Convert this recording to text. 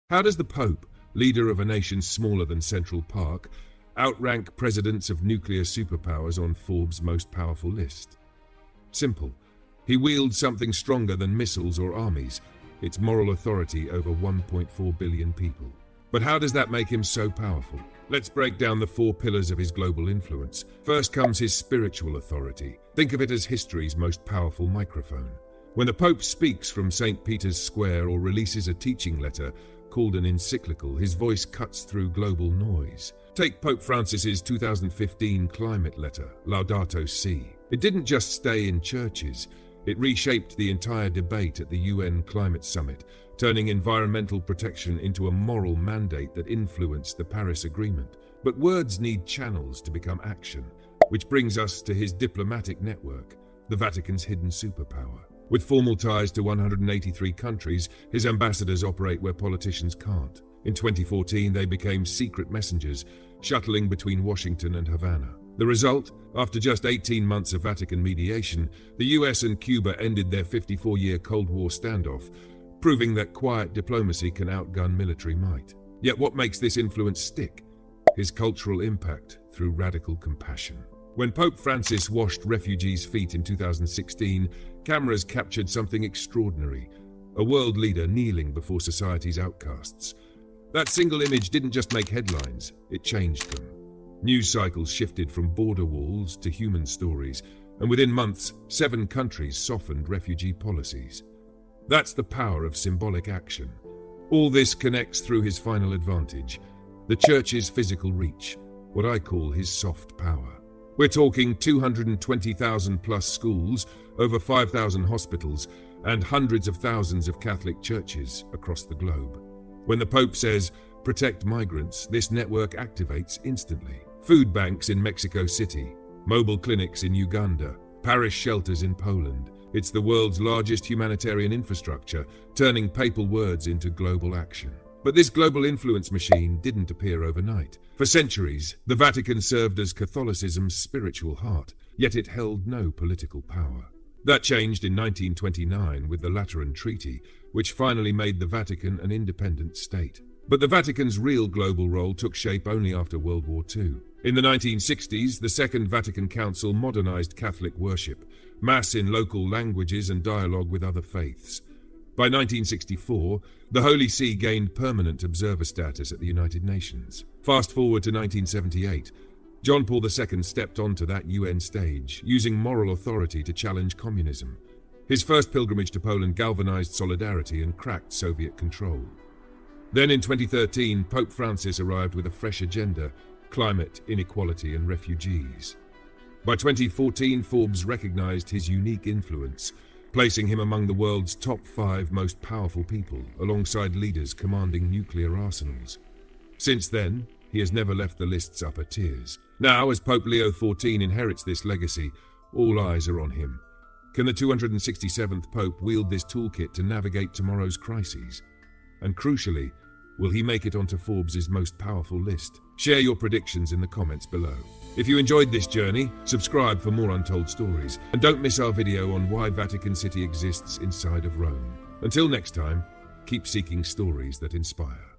How does the Pope, leader of a nation smaller than Central Park, outrank presidents of nuclear superpowers on Forbes' Most Powerful list? Simple. He wields something stronger than missiles or armies. It's moral authority over 1.4 billion people. But how does that make him so powerful? Let's break down the 4 pillars of his global influence. First comes his spiritual authority. Think of it as history's most powerful microphone. When the Pope speaks from St. Peter's Square or releases a teaching letter called an encyclical, his voice cuts through global noise. Take Pope Francis's 2015 climate letter, Laudato Si. It didn't just stay in churches. It reshaped the entire debate at the UN Climate Summit, turning environmental protection into a moral mandate that influenced the Paris Agreement. But words need channels to become action, which brings us to his diplomatic network, the Vatican's hidden superpower. With formal ties to 183 countries, his ambassadors operate where politicians can't. In 2014, they became secret messengers, shuttling between Washington and Havana. The result? After just 18 months of Vatican mediation, the US and Cuba ended their 54-year Cold War standoff, proving that quiet diplomacy can outgun military might. Yet what makes this influence stick? His cultural impact through radical compassion. When Pope Francis washed refugees' feet in 2016, cameras captured something extraordinary: a world leader kneeling before society's outcasts. That single image didn't just make headlines, it changed them. News cycles shifted from border walls to human stories, and within months, 7 countries softened refugee policies. That's the power of symbolic action. All this connects through his final advantage, the Church's physical reach, what I call his soft power. We're talking 220,000 plus schools, over 5,000 hospitals, and hundreds of thousands of Catholic churches across the globe. When the Pope says, "Protect migrants," this network activates instantly. Food banks in Mexico City, mobile clinics in Uganda, parish shelters in Poland. It's the world's largest humanitarian infrastructure, turning papal words into global action. But this global influence machine didn't appear overnight. For centuries, the Vatican served as Catholicism's spiritual heart, yet it held no political power. That changed in 1929 with the Lateran Treaty, which finally made the Vatican an independent state. But the Vatican's real global role took shape only after World War II. In the 1960s, the Second Vatican Council modernized Catholic worship, Mass in local languages and dialogue with other faiths. By 1964, the Holy See gained permanent observer status at the United Nations. Fast forward to 1978, John Paul II stepped onto that UN stage, using moral authority to challenge communism. His first pilgrimage to Poland galvanized solidarity and cracked Soviet control. Then in 2013, Pope Francis arrived with a fresh agenda: climate, inequality, and refugees. By 2014, Forbes recognized his unique influence, placing him among the world's top 5 most powerful people, alongside leaders commanding nuclear arsenals. Since then, he has never left the list's upper tiers. Now, as Pope Leo XIV inherits this legacy, all eyes are on him. Can the 267th Pope wield this toolkit to navigate tomorrow's crises? And crucially, will he make it onto Forbes' most powerful list? Share your predictions in the comments below. If you enjoyed this journey, subscribe for more untold stories. And don't miss our video on why Vatican City exists inside of Rome. Until next time, keep seeking stories that inspire.